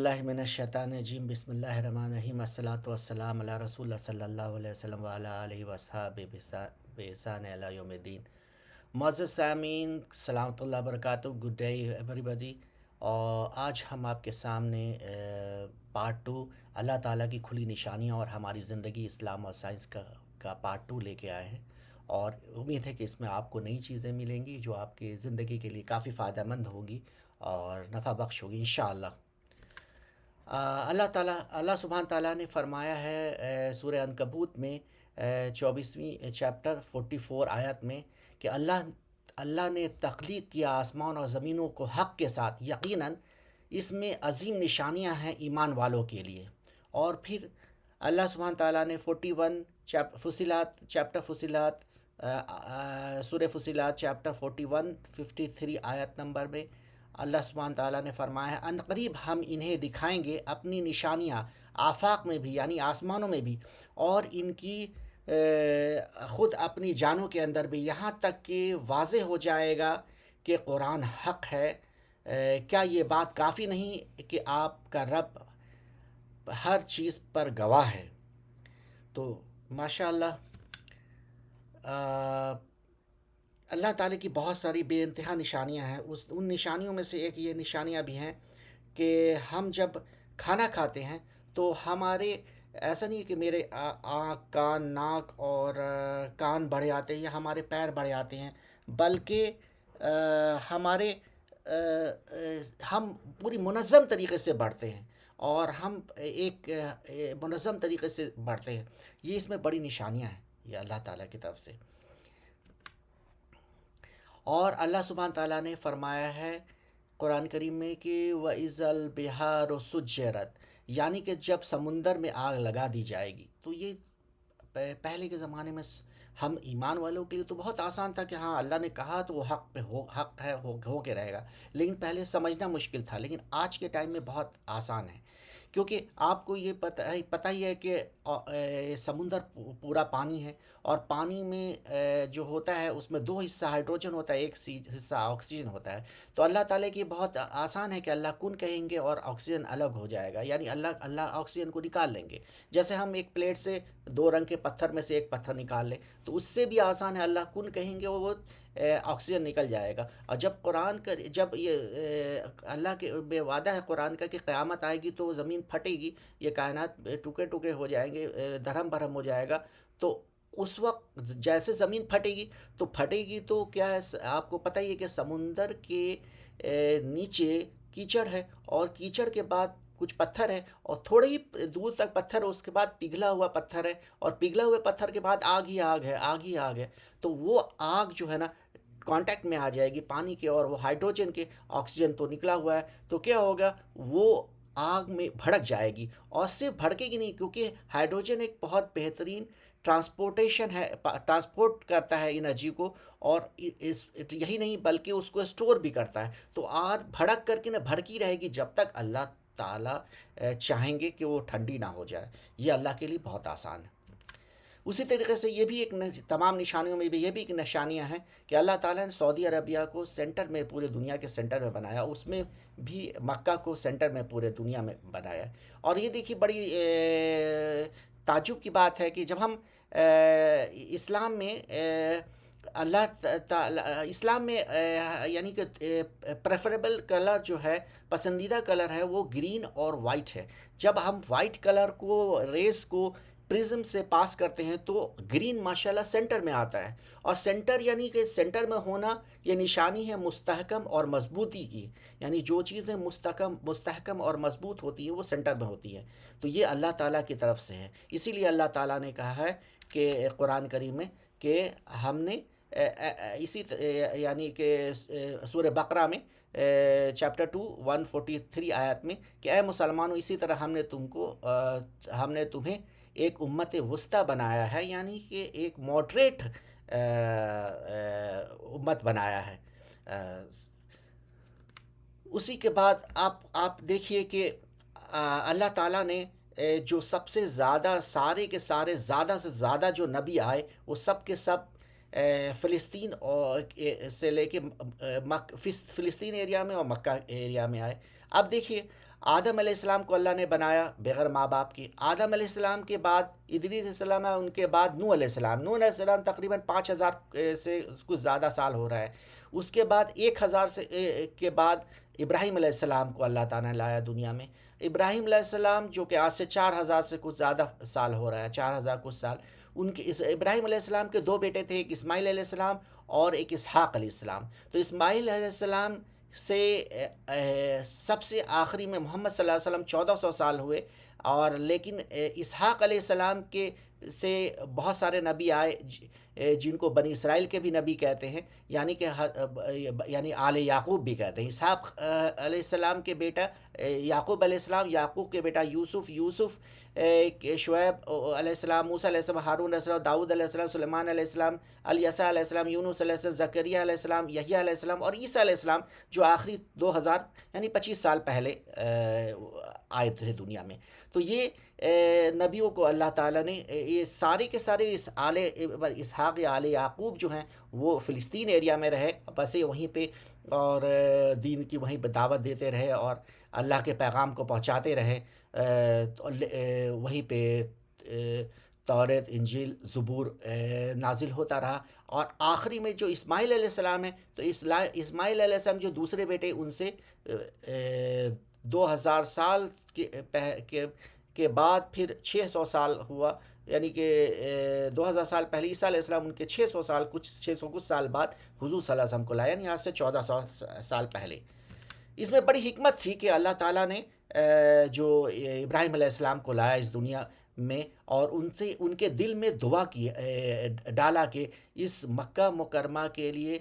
اللہ من الشیطان الرجیم بسم اللہ الرحمن الرحیم الصلاۃ والسلام علی رسول اللہ صلی اللہ علیہ وسلم وعلی آلہ وصحبہ بإحسان الی یوم الدین۔ معزز سامعین، سلامۃ اللہ وبرکاتہ، گڈ ڈے ایوری بڈی۔ اور آج ہم آپ کے سامنے پارٹ 2 اللہ تعالیٰ کی کھلی نشانیاں اور ہماری زندگی اسلام اور سائنس کا پارٹ 2 لے کے آئے ہیں، اور امید ہے کہ اس میں آپ کو نئی چیزیں ملیں گی جو آپ کی زندگی کے لیے کافی فائدہ مند ہوگی اور نفع بخش ہوگی انشاءاللہ۔ اللہ سبحانہ تعالیٰ نے فرمایا ہے سورہ عنکبوت میں 24ویں چیپٹر 44 آیت میں کہ اللہ نے تخلیق کیا آسمان اور زمینوں کو حق کے ساتھ، یقیناً اس میں عظیم نشانیاں ہیں ایمان والوں کے لیے۔ اور پھر اللہ سبحانہ تعالیٰ نے 41 فصلات چیپٹر فصلات سورہ فصلات چیپٹر 41 53 آیت نمبر میں اللہ سبحانہ تعالیٰ نے فرمایا ہے، ان قریب ہم انہیں دکھائیں گے اپنی نشانیاں آفاق میں بھی، یعنی آسمانوں میں بھی، اور ان کی خود اپنی جانوں کے اندر بھی، یہاں تک کہ واضح ہو جائے گا کہ قرآن حق ہے۔ کیا یہ بات کافی نہیں کہ آپ کا رب ہر چیز پر گواہ ہے؟ تو ماشاءاللہ اللہ تعالیٰ کی بہت ساری بے انتہا نشانیاں ہیں۔ ان نشانیوں میں سے ایک یہ نشانیاں بھی ہیں کہ ہم جب کھانا کھاتے ہیں تو ہمارے ایسا نہیں ہے کہ میرے آنکھ، کان، ناک اور کان بڑھے آتے ہیں یا ہمارے پیر بڑھے آتے ہیں، بلکہ ہمارے ہم پوری منظم طریقے سے بڑھتے ہیں، اور ہم ایک منظم طریقے سے بڑھتے ہیں۔ یہ اس میں بڑی نشانیاں ہیں، یہ اللہ تعالیٰ کی طرف سے۔ اور اللہ سبحانہ تعالیٰ نے فرمایا ہے قرآن کریم میں کہ وَإِذَا الْبِحَارُ سُجِّرَتْ، یعنی کہ جب سمندر میں آگ لگا دی جائے گی۔ تو یہ پہلے کے زمانے میں ہم ایمان والوں کے لیے تو بہت آسان تھا کہ ہاں اللہ نے کہا تو وہ حق پہ حق ہے، ہو کے رہے گا، لیکن پہلے سمجھنا مشکل تھا، لیکن آج کے ٹائم میں بہت آسان ہے، کیونکہ آپ کو یہ پتہ ہی ہے کہ سمندر پورا پانی ہے، اور پانی میں جو ہوتا ہے اس میں 2 حصہ ہائیڈروجن ہوتا ہے، ایک حصہ آکسیجن ہوتا ہے۔ تو اللہ تعالیٰ کی بہت آسان ہے کہ اللہ کن کہیں گے اور آکسیجن الگ ہو جائے گا، یعنی اللہ آکسیجن کو نکال لیں گے۔ جیسے ہم ایک پلیٹ سے 2 رنگ کے پتھر میں سے ایک پتھر نکال لیں، تو اس سے بھی آسان ہے، اللہ کن کہیں گے وہ آکسیجن نکل جائے گا۔ اور جب یہ اللہ کے بے وعدہ ہے قرآن کا کہ قیامت آئے گی تو زمین پھٹے گی، یہ کائنات ٹکڑے ٹکڑے ہو جائیں گے، دھرم بھرم ہو جائے گا، تو اس وقت جیسے زمین پھٹے گی تو کیا ہے، آپ کو پتہ ہی ہے کہ سمندر کے نیچے کیچڑ ہے، اور کیچڑ کے بعد کچھ پتھر ہے، اور تھوڑے ہی دور تک پتھر ہے، اس کے بعد پگھلا ہوا پتھر ہے، اور پگھلا ہوئے پتھر کے بعد آگ ہی آگ ہے، آگ ہی آگ ہے۔ تو وہ آگ جو ہے نا کانٹیکٹ میں آ جائے گی پانی کے اور وہ ہائیڈروجن کے، آکسیجن تو نکلا ہوا ہے، تو کیا ہوگا، وہ آگ میں بھڑک جائے گی، اور صرف بھڑکے گی نہیں، کیونکہ ہائیڈروجن ایک بہت بہترین ٹرانسپورٹیشن ہے، ٹرانسپورٹ کرتا ہے انرجی کو، اور یہی نہیں بلکہ اس کو اسٹور بھی کرتا ہے، تو آگ بھڑک کر کے بھڑکی رہے گی جب تک اللہ تعالیٰ چاہیں گے کہ وہ ٹھنڈی نہ ہو جائے۔ یہ اللہ کے لیے بہت آسان ہے۔ اسی طریقے سے یہ بھی ایک تمام نشانیوں میں بھی یہ بھی ایک نشانیاں ہیں کہ اللہ تعالیٰ نے سعودی عربیہ کو سینٹر میں، پورے دنیا کے سینٹر میں بنایا، اس میں بھی مکہ کو سینٹر میں پورے دنیا میں بنایا ہے۔ اور یہ دیکھیے بڑی تعجب کی بات ہے کہ جب ہم اسلام میں اللہ تعالیٰ اسلام میں یعنی کہ پریفریبل کلر جو ہے، پسندیدہ کلر ہے، وہ گرین اور وائٹ ہے۔ جب ہم وائٹ کلر کو، ریز کو پرزم سے پاس کرتے ہیں تو گرین ماشاءاللہ سینٹر میں آتا ہے، اور سینٹر یعنی کہ سینٹر میں ہونا یہ نشانی ہے مستحکم اور مضبوطی کی، یعنی جو چیزیں مستحکم اور مضبوط ہوتی ہیں وہ سینٹر میں ہوتی ہیں۔ تو یہ اللہ تعالیٰ کی طرف سے ہے، اسی لیے اللہ تعالیٰ نے کہا ہے کہ قرآن کریم میں کہ ہم نے اسی یعنی کہ سورہ بقرہ میں چیپٹر 2 143 آیت میں کہ اے مسلمانوں، اسی طرح ہم نے تمہیں ایک امت وسطیٰ بنایا ہے، یعنی کہ ایک ماڈریٹ امت بنایا ہے۔ اسی کے بعد آپ دیکھیے کہ اللہ تعالیٰ نے جو سب سے زیادہ، سارے کے سارے زیادہ سے زیادہ جو نبی آئے وہ سب کے سب فلسطین سے لے کے فلسطین ایریا میں اور مکہ ایریا میں آئے۔ اب دیکھیے آدم علیہ السلام کو اللہ نے بنایا بغیر ماں باپ کی. آدم علیہ السلام کے بعد ادریس علیہ السلام ہے, ان کے بعد نوح علیہ السلام. نوح علیہ السلام تقریباً 5,000 سے کچھ زیادہ سال ہو رہا ہے. اس کے بعد 1,000 سے کے بعد ابراہیم علیہ السلام کو اللہ تعالیٰ نے لایا دنیا میں. ابراہیم علیہ السلام جو کہ آج سے 4,000 سے کچھ زیادہ سال ہو رہا ہے, 4,000 کچھ سال. ان کے ابراہیم علیہ السلام کے دو بیٹے تھے, ایک اسماعیل علیہ السلام اور ایک اسحاق علیہ السلام. تو اسماعیل علیہ السلام سے سب سے آخری میں محمد صلی اللہ علیہ وسلم 1,400 سال ہوئے. اور لیکن اسحاق علیہ السلام کے سے بہت سارے نبی آئے جن کو بنی اسرائیل کے بھی نبی کہتے ہیں, یعنی کہ یعنی آل یعقوب بھی کہتے ہیں. اسحاق علیہ السلام کے بیٹا یعقوب علیہ السلام, یعقوب کے بیٹا یوسف, یوسف شعیب علیہ السلام, موسیٰ علیہ السلام, ہارون علیہ السلام, داؤد علیہ السلام, سلیمان علیہ السلام, الیسع علیہ السلام, یونس علیہ السلام, زکریا علیہ السلام, یحییٰ علیہ السلام اور عیسیٰ علیہ السلام, جو آخری 2,000 یعنی 25 سال پہلے آئے تھے دنیا میں. تو یہ نبیوں کو اللہ تعالیٰ نے یہ سارے کے سارے اس اسحاق یا آل یعقوب جو ہیں وہ فلسطین ایریا میں رہے, بسے وہیں پہ, اور دین کی وہیں پہ دعوت دیتے رہے اور اللہ کے پیغام کو پہنچاتے رہے. وہیں پہ توریت, انجیل, زبور نازل ہوتا رہا. اور آخری میں جو اسماعیل علیہ السلام ہے, تو اسماعیل علیہ السلام جو دوسرے بیٹے, ان سے 2,000 سال کے بعد پھر 600 سال ہوا, یعنی کہ 2,000 سال پہلے عیسیٰ علیہ السلام ان کے 600 کچھ سال بعد حضور صلی اللہ علیہ وسلم کو لایا, یعنی آج سے 1,400 سال پہلے. اس میں بڑی حکمت تھی کہ اللہ تعالیٰ نے جو ابراہیم علیہ السلام کو لایا اس دنیا میں, اور ان کے دل میں دعا کی ڈالا کہ اس مکہ مکرمہ کے لیے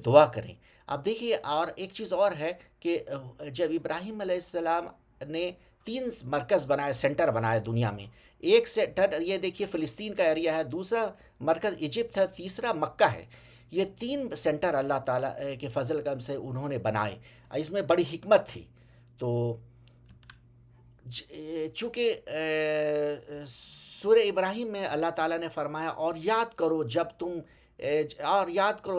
دعا کریں. اب دیکھیے, اور ایک چیز اور ہے کہ جب ابراہیم علیہ السلام نے 3 مرکز بنائے, سینٹر بنائے دنیا میں. ایک سینٹر یہ دیکھیے فلسطین کا ایریا ہے, دوسرا مرکز ایجپٹ ہے, تیسرا مکہ ہے. یہ 3 سینٹر اللہ تعالیٰ کے فضل کرم سے انہوں نے بنائے. اس میں بڑی حکمت تھی. تو چونکہ سورہ ابراہیم میں اللہ تعالیٰ نے فرمایا, اور یاد کرو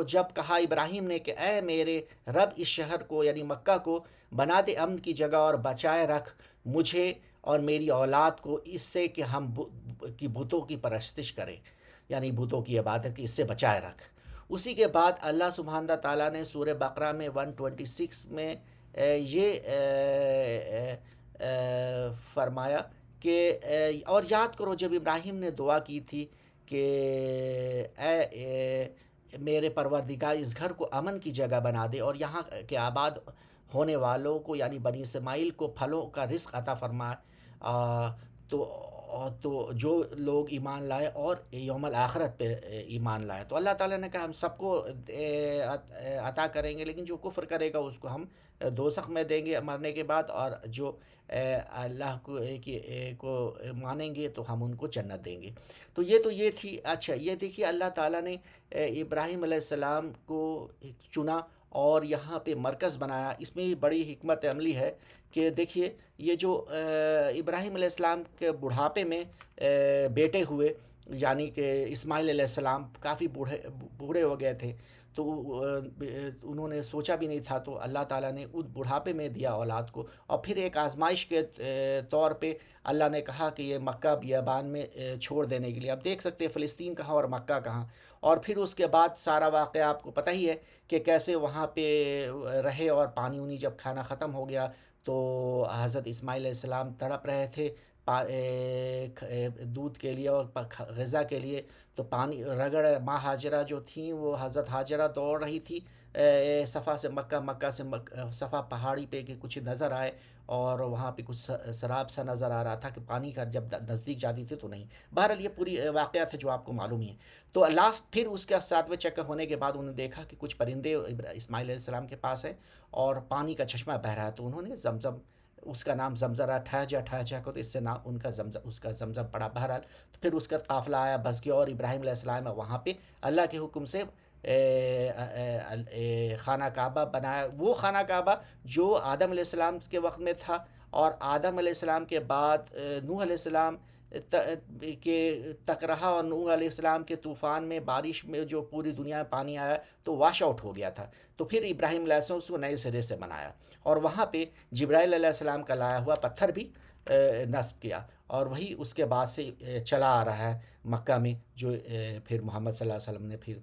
جب کہا ابراہیم نے کہ اے میرے رب, اس شہر کو یعنی مکہ کو بنا دے امن کی جگہ اور بچائے رکھ مجھے اور میری اولاد کو اس سے کہ ہم بتوں کی پرستش کریں, یعنی بتوں کی عبادت کی, اس سے بچائے رکھ. اسی کے بعد اللہ سبحانہ تعالیٰ نے سورہ بقرہ میں 126 میں یہ فرمایا کہ اور یاد کرو جب ابراہیم نے دعا کی تھی کہ اے میرے پروردگار, اس گھر کو امن کی جگہ بنا دے اور یہاں کے آباد ہونے والوں کو یعنی بنی اسماعیل کو پھلوں کا رزق عطا فرمائے. تو جو لوگ ایمان لائے اور یوم الآخرت پہ ایمان لائے, تو اللہ تعالیٰ نے کہا ہم سب کو عطا کریں گے, لیکن جو کفر کرے گا اس کو ہم دوزخ میں دیں گے مرنے کے بعد, اور جو اللہ کو مانیں گے تو ہم ان کو جنت دیں گے. تو یہ تھی. اچھا, یہ دیکھیے اللہ تعالیٰ نے ابراہیم علیہ السلام کو چنا اور یہاں پہ مرکز بنایا. اس میں بھی بڑی حکمت عملی ہے کہ دیکھیے یہ جو ابراہیم علیہ السلام کے بڑھاپے میں بیٹے ہوئے, یعنی کہ اسماعیل علیہ السلام کافی بوڑھے ہو گئے تھے, تو انہوں نے سوچا بھی نہیں تھا, تو اللہ تعالیٰ نے اس بڑھاپے میں دیا اولاد کو. اور پھر ایک آزمائش کے طور پہ اللہ نے کہا کہ یہ مکہ بیابان میں چھوڑ دینے کے لیے. اب دیکھ سکتے ہیں فلسطین کہاں اور مکہ کہاں. اور پھر اس کے بعد سارا واقعہ آپ کو پتہ ہی ہے کہ کیسے وہاں پہ رہے, اور پانی وانی جب کھانا ختم ہو گیا تو حضرت اسماعیل علیہ السلام تڑپ رہے تھے دودھ کے لیے اور غذا کے لیے, تو پانی رگڑ ماں ہاجرہ جو تھیں وہ حضرت ہاجرہ دوڑ رہی تھی صفا سے مکہ, مکہ سے صفا پہاڑی پہ کہ کچھ نظر آئے, اور وہاں پہ کچھ سراب سا نظر آ رہا تھا کہ پانی کا جب نزدیک جاتی تھی تو نہیں. بہرحال یہ پوری واقعات ہے جو آپ کو معلوم ہی ہے. تو لاسٹ پھر اس کے 7ویں چکر ہونے کے بعد انہوں نے دیکھا کہ کچھ پرندے اسماعیل علیہ السلام کے پاس ہیں اور پانی کا چشمہ بہہ رہا ہے, تو انہوں نے زمزم, اس کا نام زمزرا ٹھہجا کو, تو اس سے نام ان کا زمزم پڑا. بہرحال تو پھر اس کا قافلہ آیا, بس گیا, اور ابراہیم علیہ السلام وہاں پہ اللہ کے حکم سے خانہ کعبہ بنایا. وہ خانہ کعبہ جو آدم علیہ السلام کے وقت میں تھا, اور آدم علیہ السلام کے بعد نوح علیہ السلام کہ تکرہا اور نوح علیہ السلام کے طوفان میں بارش میں جو پوری دنیا میں پانی آیا تو واش آؤٹ ہو گیا تھا. تو پھر ابراہیم علیہ السلام اس کو نئے سرے سے بنایا اور وہاں پہ جبرائیل علیہ السلام کا لایا ہوا پتھر بھی نصب کیا اور وہی اس کے بعد سے چلا آ رہا ہے مکہ میں جو پھر محمد صلی اللہ علیہ وسلم نے پھر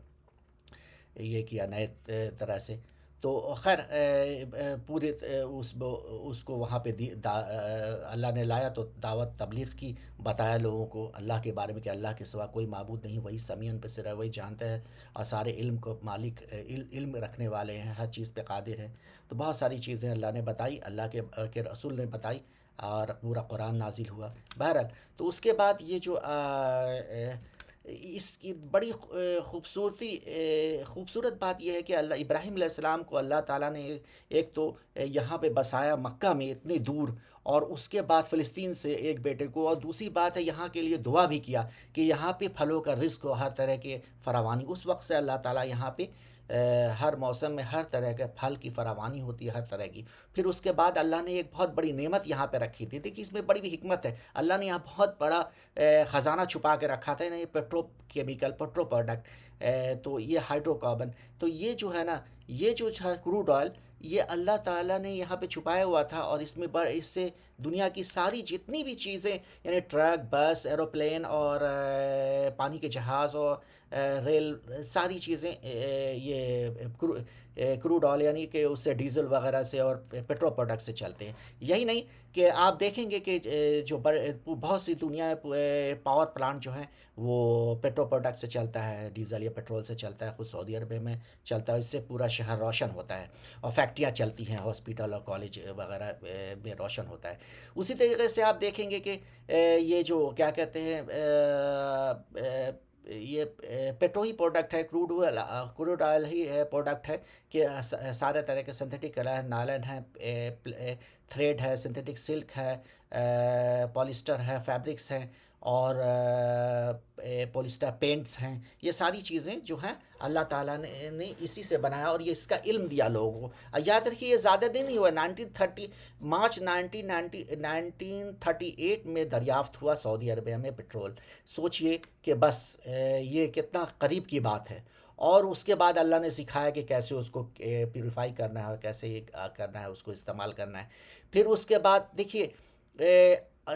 یہ کیا نئے طرح سے. تو خیر پورے اس کو وہاں پہ اللہ نے لایا تو دعوت تبلیغ کی, بتایا لوگوں کو اللہ کے بارے میں کہ اللہ کے سوا کوئی معبود نہیں, وہی سمیع بصیر ہے, وہی جانتا ہے اور سارے علم کو مالک علم رکھنے والے ہیں, ہر چیز پہ قادر ہیں. تو بہت ساری چیزیں اللہ نے بتائی, اللہ کے رسول نے بتائی اور پورا قرآن نازل ہوا. بہرحال تو اس کے بعد یہ جو اس کی بڑی خوبصورت بات یہ ہے کہ اللہ ابراہیم علیہ السلام کو اللہ تعالیٰ نے ایک تو یہاں پہ بسایا مکہ میں اتنی دور, اور اس کے بعد فلسطین سے ایک بیٹے کو, اور دوسری بات ہے یہاں کے لیے دعا بھی کیا کہ یہاں پہ پھلوں کا رزق ہو, ہر طرح کے فراوانی. اس وقت سے اللہ تعالیٰ یہاں پہ ہر موسم میں ہر طرح کے پھل کی فراوانی ہوتی ہے, ہر طرح کی. پھر اس کے بعد اللہ نے ایک بہت بڑی نعمت یہاں پہ رکھی تھی. دیکھیے اس میں بڑی بھی حکمت ہے, اللہ نے یہاں بہت بڑا خزانہ چھپا کے رکھا تھا, یہ پیٹرو کیمیکل پیٹرو پروڈکٹ, تو یہ ہائیڈرو کاربن, تو یہ جو ہے نا, یہ جو کروڈ آئل, یہ اللہ تعالیٰ نے یہاں پہ چھپایا ہوا تھا. اور اس میں اس سے دنیا کی ساری جتنی بھی چیزیں, یعنی ٹرک, بس, ایروپلین اور پانی کے جہاز اور ریل, ساری چیزیں یہ کروڈ آئل یعنی کہ اس سے ڈیزل وغیرہ سے اور پیٹرو پروڈکٹ سے چلتے ہیں. یہی نہیں کہ آپ دیکھیں گے کہ جو بہت سی دنیا پاور پلانٹ جو ہیں وہ پیٹرو پروڈکٹ سے چلتا ہے, ڈیزل یا پیٹرول سے چلتا ہے. خود سعودی عربیہ میں چلتا ہے, اس سے پورا شہر روشن ہوتا ہے اور فیکٹریاں چلتی ہیں, ہاسپٹل اور کالج وغیرہ میں روشن ہوتا ہے. اسی طریقے سے آپ دیکھیں گے کہ یہ جو کیا کہتے ہیں یہ پیٹرو ہی پروڈکٹ ہے, کروڈ آئل ہی پروڈکٹ ہے کہ سارے طرح کے سنتھیٹک کلر, نائلن ہے, تھریڈ ہے, سنتھیٹک سلک ہے, پولیسٹر ہے, فیبرکس ہیں, اور پولیسٹر پینٹس ہیں. یہ ساری چیزیں جو ہیں اللہ تعالیٰ نے اسی سے بنایا اور یہ اس کا علم دیا لوگوں کو. یاد رکھیے یہ زیادہ دن نہیں ہوا, مارچ 1938 میں دریافت ہوا سعودی عربیہ میں پیٹرول. سوچئے کہ بس یہ کتنا قریب کی بات ہے. اور اس کے بعد اللہ نے سکھایا کہ کیسے اس کو پیوریفائی کرنا ہے, کیسے کرنا ہے, اس کو استعمال کرنا ہے. پھر اس کے بعد دیکھیے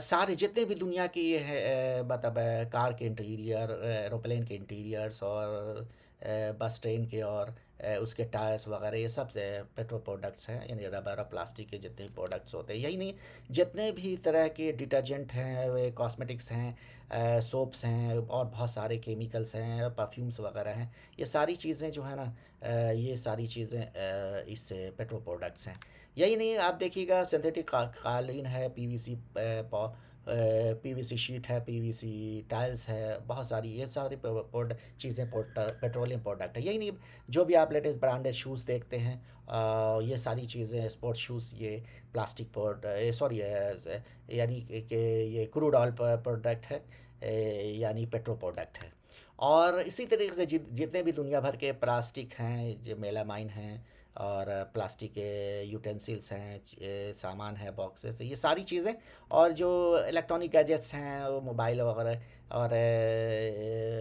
سارے جتنے بھی دنیا کے یہ ہے مطلب کار کے انٹیریئر, ایروپلین کے انٹیریئرس اور بس ٹرین کے اور اس کے ٹائرس وغیرہ, یہ سب پیٹرو پروڈکٹس ہیں, یعنی ربر اور پلاسٹک کے جتنے بھی پروڈکٹس ہوتے ہیں. یہی نہیں, جتنے بھی طرح کے ڈٹرجنٹ ہیں, کاسمیٹکس ہیں, سوپس ہیں, اور بہت سارے کیمیکلس ہیں, پرفیومس وغیرہ ہیں, یہ ساری چیزیں جو ہے نا, یہ ساری چیزیں اس پیٹرو پروڈکٹس ہیں. یہی نہیں, آپ دیکھیے گا سنتھیٹک قالین ہے, پی وی سی شیٹ ہے, پی وی سی ٹائلس ہے, بہت ساری یہ ساری چیزیں پیٹرولیم پروڈکٹ ہے. یہی نہیں, جو بھی آپ لیٹسٹ برانڈیڈ شوز دیکھتے ہیں, یہ ساری چیزیں اسپورٹ شوز یہ پلاسٹک سوری یعنی کہ یہ کروڈ آئل پروڈکٹ ہے, یعنی پیٹرو پروڈکٹ ہے. اور اسی طریقے سے جتنے بھی دنیا بھر کے پلاسٹک ہیں, جو میلامائن ہیں, اور پلاسٹک کے یوٹینسلس ہیں, سامان ہے, باکسز, یہ ساری چیزیں, اور جو الیکٹرانک گیجٹس ہیں, موبائل وغیرہ اور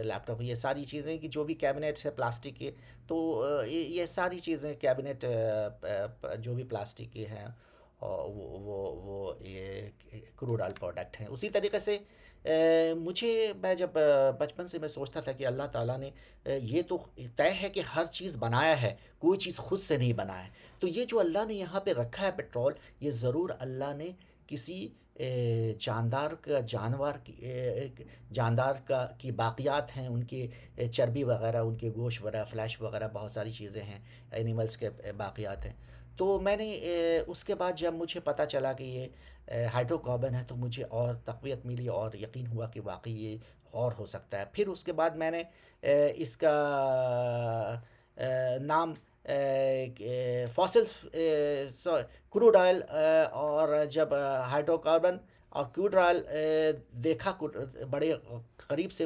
لیپ ٹاپ, یہ ساری چیزیں کہ جو بھی کیبنیٹس ہے پلاسٹک کے, تو یہ ساری چیزیں کیبنیٹ جو بھی پلاسٹک کی ہیں وہ یہ کروڈ آئل پروڈکٹ ہیں. اسی طریقے سے میں جب بچپن سے میں سوچتا تھا کہ اللہ تعالیٰ نے یہ تو طے ہے کہ ہر چیز بنایا ہے, کوئی چیز خود سے نہیں بنا ہے, تو یہ جو اللہ نے یہاں پہ رکھا ہے پیٹرول, یہ ضرور اللہ نے کسی جاندار کی باقیات ہیں, ان کے چربی وغیرہ, ان کے گوشت وغیرہ, فلیش وغیرہ, بہت ساری چیزیں ہیں, اینیملز کے باقیات ہیں. تو میں نے اس کے بعد جب مجھے پتہ چلا کہ یہ ہائیڈرو کاربن ہے, تو مجھے اور تقویت ملی اور یقین ہوا کہ واقعی یہ اور ہو سکتا ہے. پھر اس کے بعد میں نے اس کا نام فاسل کروڈ آئل, اور جب ہائیڈرو کاربن اور کروڈ آئل دیکھا بڑے قریب سے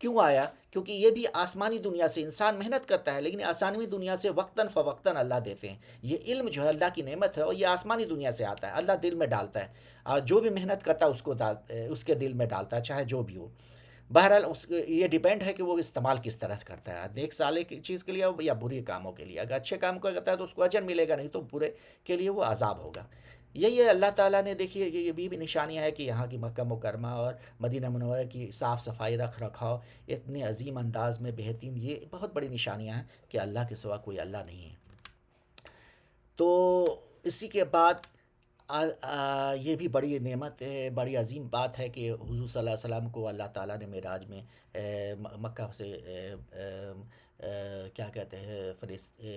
کیوں آیا؟ کیونکہ یہ بھی آسمانی دنیا سے انسان محنت کرتا ہے، لیکن آسمانی دنیا سے وقتاً فوقتاً اللہ دیتے ہیں. یہ علم جو ہے اللہ کی نعمت ہے، اور یہ آسمانی دنیا سے آتا ہے، اللہ دل میں ڈالتا ہے. اور جو بھی محنت کرتا ہے اس کے دل میں ڈالتا ہے، چاہے جو بھی ہو. بہرحال یہ ڈیپینڈ ہے کہ وہ استعمال کس طرح سے کرتا ہے، نیک صالح کی چیز کے لیے یا برے کاموں کے لیے. اگر اچھے کام کو کرتا ہے تو اس کو اجر ملے گا، نہیں تو برے کے لیے وہ عذاب ہوگا. یہی ہے اللہ تعالیٰ نے، دیکھیے یہ بھی نشانیاں ہے کہ یہاں کی مکہ مکرمہ اور مدینہ منورہ کی صاف صفائی رکھ رکھاؤ اتنے عظیم انداز میں بہترین، یہ بہت بڑی نشانیاں ہیں کہ اللہ کے سوا کوئی اللہ نہیں ہے. تو اسی کے بعد یہ بھی بڑی نعمت ہے، بڑی عظیم بات ہے کہ حضور صلی اللہ علیہ وسلم کو اللہ تعالیٰ نے معراج میں مکہ سے کیا کہتے ہیں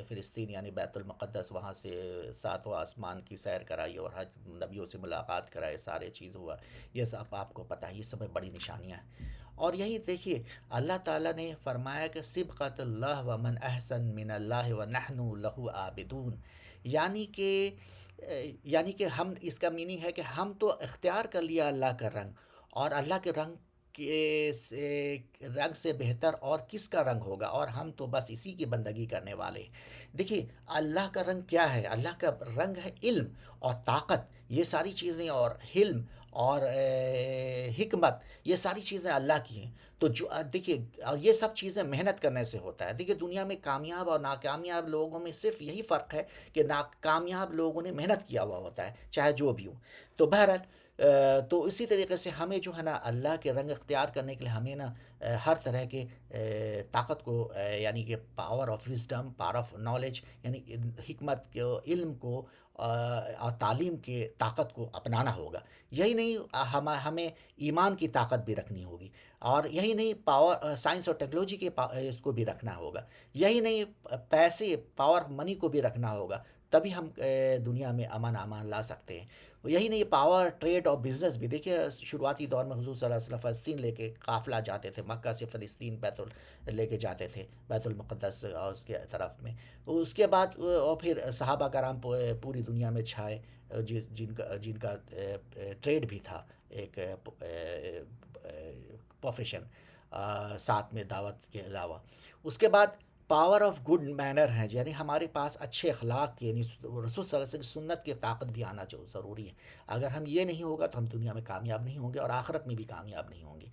فلسطین یعنی بیت المقدس، وہاں سے ساتوں آسمان کی سیر کرائی اور حج نبیوں سے ملاقات کرائے، سارے چیز ہوا. یہ سب آپ کو پتہ ہے، یہ سب بڑی نشانیاں ہیں. اور یہی دیکھیے اللہ تعالیٰ نے فرمایا کہ صبغۃ اللہ ومن احسن من اللہ ونحن لہ عابدون. یعنی کہ یعنی کہ ہم، اس کا میننگ ہے کہ ہم تو اختیار کر لیا اللہ کا رنگ، اور اللہ کے رنگ رنگ سے بہتر اور کس کا رنگ ہوگا، اور ہم تو بس اسی کی بندگی کرنے والے. دیکھیے اللہ کا رنگ کیا ہے؟ اللہ کا رنگ ہے علم اور طاقت، یہ ساری چیزیں، اور حلم اور حکمت، یہ ساری چیزیں اللہ کی ہیں. تو جو دیکھیے، اور یہ سب چیزیں محنت کرنے سے ہوتا ہے. دیکھیے دنیا میں کامیاب اور ناکامیاب لوگوں میں صرف یہی فرق ہے کہ ناکامیاب لوگوں نے محنت کیا ہوا ہوتا ہے، چاہے جو بھی ہو. تو بہرحال تو اسی طریقے سے ہمیں جو ہے نا اللہ کے رنگ اختیار کرنے کے لیے ہمیں نا ہر طرح کے طاقت کو، یعنی کہ power of wisdom, power of knowledge, یعنی حکمت کو، علم کو اور تعلیم کے طاقت کو اپنانا ہوگا. یہی نہیں، ہمیں ایمان کی طاقت بھی رکھنی ہوگی. اور یہی نہیں، پاور سائنس اور ٹیکنالوجی کے اس کو بھی رکھنا ہوگا. یہی نہیں، پیسے، پاور منی کو بھی رکھنا ہوگا. تبھی ہم دنیا میں امن امان لا سکتے ہیں. یہی نہیں، پاور، ٹریڈ اور بزنس بھی. دیکھیے شروعاتی دور میں حضور صلی اللہ علیہ وسلم فلسطین لے کے قافلہ جاتے تھے، مکہ سے فلسطین لے کے جاتے تھے، بیت المقدس اور اس کے طرف میں. اس کے بعد اور پھر صحابہ کرام پوری دنیا میں چھائے، جن کا ٹریڈ بھی تھا، ایک پروفیشن، ساتھ میں دعوت کے علاوہ. اس کے بعد پاور آف گڈ مینر ہے، یعنی ہمارے پاس اچھے اخلاق، یعنی رسول صلی اللہ علیہ وسلم کی سنت کی طاقت بھی آنا ضروری ہے. اگر ہم یہ نہیں ہوگا تو ہم دنیا میں کامیاب نہیں ہوں گے، اور آخرت میں بھی کامیاب نہیں ہوں گے.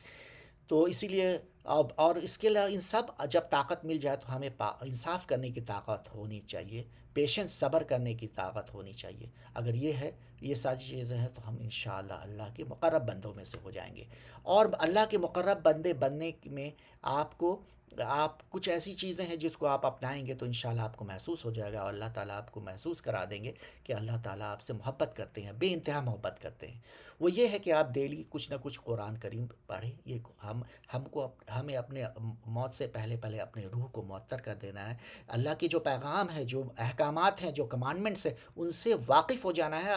تو اسی لیے اب، اور اس کے علاوہ ان سب جب طاقت مل جائے تو ہمیں انصاف کرنے کی طاقت ہونی چاہیے، پیشنس، صبر کرنے کی طاقت ہونی چاہیے. اگر یہ ہے، یہ ساری چیزیں ہیں، تو ہم انشاءاللہ اللہ کے مقرب بندوں میں سے ہو جائیں گے. اور اللہ کے مقرب بندے بننے میں آپ کچھ ایسی چیزیں ہیں جس کو آپ اپنائیں گے تو انشاءاللہ آپ کو محسوس ہو جائے گا، اور اللہ تعالیٰ آپ کو محسوس کرا دیں گے کہ اللہ تعالیٰ آپ سے محبت کرتے ہیں، بے انتہا محبت کرتے ہیں. وہ یہ ہے کہ آپ ڈیلی کچھ نہ کچھ قرآن کریم پڑھیں. یہ ہمیں اپنے موت سے پہلے اپنے روح کو معطر کر دینا ہے. اللہ کے جو پیغام ہے، جو احکامات ہیں، جو کمانڈمنٹس ہیں، ان سے واقف ہو جانا ہے.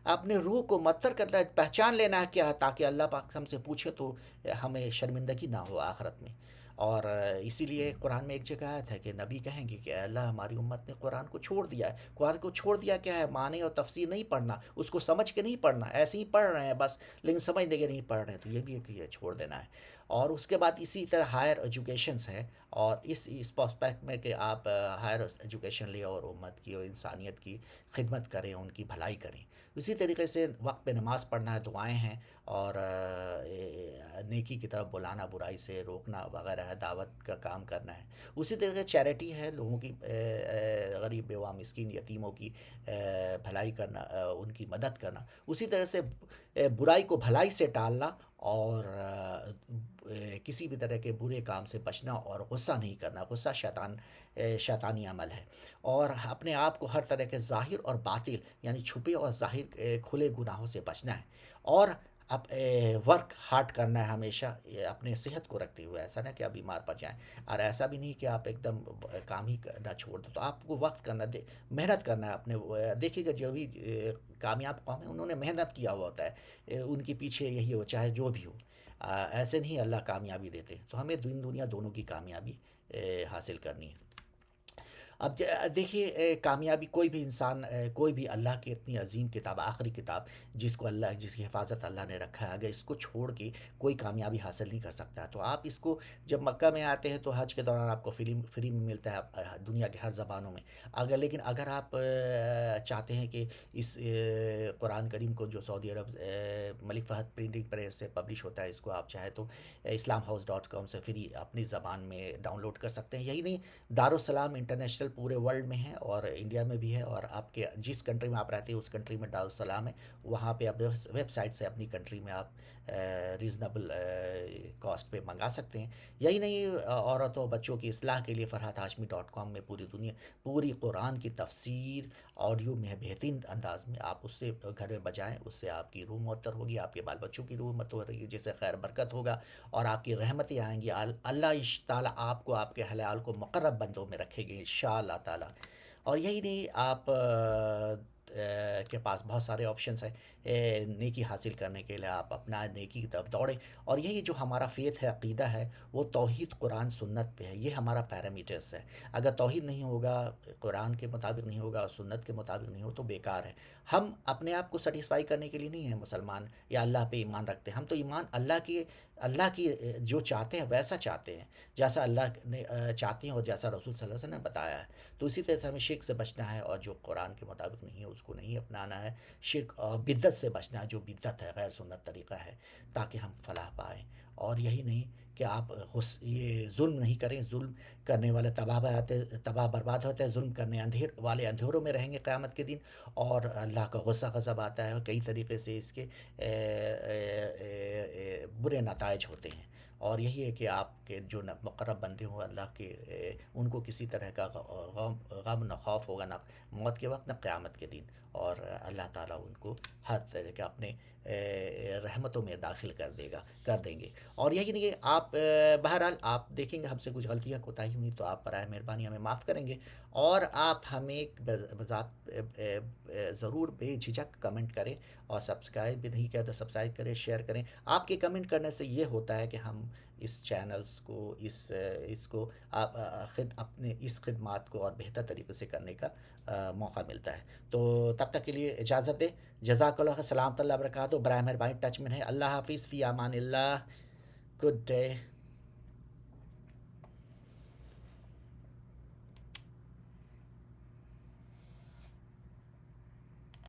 اپنے روح کو معطر کرنا ہے، پہچان لینا ہے کیا ہے، تاکہ اللہ پاک ہم سے پوچھے تو ہمیں شرمندگی نہ ہو آخرت میں. اور اسی لیے قرآن میں ایک جگہ آیت ہے کہ نبی کہیں گے کہ اے اللہ، ہماری امت نے قرآن کو چھوڑ دیا ہے. قرآن کو چھوڑ دیا کیا ہے؟ معنی اور تفسیر نہیں پڑھنا، اس کو سمجھ کے نہیں پڑھنا، ایسے ہی پڑھ رہے ہیں بس، لیکن سمجھنے کے نہیں پڑھ رہے ہیں. تو یہ بھی ایک یہ چھوڑ دینا ہے. اور اس کے بعد اسی طرح ہائر ایجوکیشنس ہے، اور اس پرسپیکٹ میں کہ آپ ہائر ایجوکیشن لیں اور امت کی اور انسانیت کی خدمت کریں، ان کی بھلائی کریں. اسی طریقے سے وقت پہ نماز پڑھنا ہے، دعائیں ہیں، اور نیکی کی طرف بلانا، برائی سے روکنا وغیرہ ہے، دعوت کا کام کرنا ہے. اسی طریقے سے چیریٹی ہے، لوگوں کی، غریب بیوہ مسکین یتیموں کی بھلائی کرنا، ان کی مدد کرنا. اسی طرح سے برائی کو بھلائی سے ٹالنا، اور کسی بھی طرح کے برے کام سے بچنا، اور غصہ نہیں کرنا. غصہ شیطانی عمل ہے. اور اپنے آپ کو ہر طرح کے ظاہر اور باطل، یعنی چھپے اور ظاہر کھلے گناہوں سے بچنا ہے. اور اب ورک ہارڈ کرنا ہے ہمیشہ، اپنے صحت کو رکھتے ہوئے. ایسا نہ کہ آپ بیمار پڑ جائیں، اور ایسا بھی نہیں کہ آپ ایک دم کام ہی نہ چھوڑ دیں. تو آپ کو وقت کرنا، محنت کرنا ہے اپنے. دیکھیے گا جو بھی کامیاب قوم ہے، انہوں نے محنت کیا ہوا ہوتا ہے، ان کے پیچھے یہی ہو، چاہے جو بھی ہو. ایسے نہیں اللہ کامیابی دیتے. تو ہمیں دنیا دونوں کی کامیابی حاصل کرنی ہے. اب دیکھیے کامیابی کوئی بھی انسان کوئی بھی اللہ کی اتنی عظیم کتاب آخری کتاب جس کو اللہ جس کی حفاظت اللہ نے رکھا ہے اگر اس کو چھوڑ کے کوئی کامیابی حاصل نہیں کر سکتا تو آپ اس کو جب مکہ میں آتے ہیں تو حج کے دوران آپ کو فری میں ملتا ہے دنیا کے ہر زبانوں میں لیکن اگر آپ چاہتے ہیں کہ اس قرآن کریم کو جو سعودی عرب ملک فہد پرنٹنگ پریس سے پبلش ہوتا ہے اس کو آپ چاہیں تو islamhouse.com سے فری اپنی زبان میں ڈاؤن لوڈ کر سکتے ہیں یہی نہیں دارالسلام انٹرنیشنل پورے ورلڈ میں ہے اور انڈیا میں بھی ہے اور آپ کے جس کنٹری میں آپ رہتے ہیں اس کنٹری میں دارالسلام ہے وہاں پہ آپ ویب سائٹ سے اپنی کنٹری میں آپ ریزنیبل کاسٹ پہ منگا سکتے ہیں یہی نہیں عورتوں بچوں کی اصلاح کے لیے فرحات hashmi.com میں پوری دنیا پوری قرآن کی تفسیر آڈیو میں بہترین انداز میں آپ اس سے گھر میں بجائیں اس سے آپ کی روح معطر ہوگی آپ کے بال بچوں کی روح معطر ہوگی جس سے خیر برکت ہوگا اور آپ کی رحمتیں آئیں گی اللہ تعالیٰ آپ کو آپ کے حلال کو مقرب بندوں میں رکھے گے انشاءاللہ تعالیٰ اور یہی نہیں آپ کے پاس بہت سارے آپشنس ہیں نیکی حاصل کرنے کے لیے آپ اپنا نیکی کی طرف دوڑیں اور یہی جو ہمارا فیتھ ہے عقیدہ ہے وہ توحید قرآن سنت پہ ہے یہ ہمارا پیرامیٹرس ہے اگر توحید نہیں ہوگا قرآن کے مطابق نہیں ہوگا اور سنت کے مطابق نہیں ہو تو بیکار ہے ہم اپنے آپ کو سیٹسفائی کرنے کے لیے نہیں ہیں مسلمان یا اللہ پہ ایمان رکھتے ہیں ہم تو ایمان اللہ کی جو چاہتے ہیں ویسا چاہتے ہیں جیسا اللہ نے چاہتے ہیں اور جیسا رسول صلی اللہ علیہ وسلم نے بتایا ہے تو اسی طرح سے ہمیں شرک سے بچنا ہے اور جو قرآن کے مطابق نہیں ہے اس کو نہیں اپنانا ہے شرک اور بدعت سے بچنا ہے جو بدعت ہے غیر سنت طریقہ ہے تاکہ ہم فلاح پائیں اور یہی نہیں کہ آپ یہ ظلم نہیں کریں ظلم کرنے والے تباہ برباد ہوتے ہیں ظلم کرنے والے اندھیروں میں رہیں گے قیامت کے دن اور اللہ کا غصہ غضب آتا ہے اور کئی طریقے سے اس کے برے نتائج ہوتے ہیں اور یہی ہے کہ آپ کے جو مقرب بندے ہوں اللہ کے ان کو کسی طرح کا غم نہ خوف ہوگا نہ موت کے وقت نہ قیامت کے دن اور اللہ تعالیٰ ان کو ہر طرح کے اپنے رحمتوں میں داخل کر دیں گے اور یہی نہیں کہ آپ بہرحال آپ دیکھیں گے ہم سے کچھ غلطیاں کوتاہی ہوئی تو آپ برائے مہربانی ہمیں معاف کریں گے اور آپ ہمیں ضرور بے جھجک کمنٹ کریں اور سبسکرائب بھی نہیں کیا تو سبسکرائب کریں شیئر کریں آپ کے کمنٹ کرنے سے یہ ہوتا ہے کہ ہم اس چینلز کو اس کو اپنے اس خدمات کو اور بہتر طریقے سے کرنے کا موقع ملتا ہے تو تب تک کے لیے اجازت دیں جزاک اللہ سلامت اللہ وبرکاتہ برائے مہربانی ٹچ میں ہے اللہ حافظ فی امان اللہ گڈ ڈے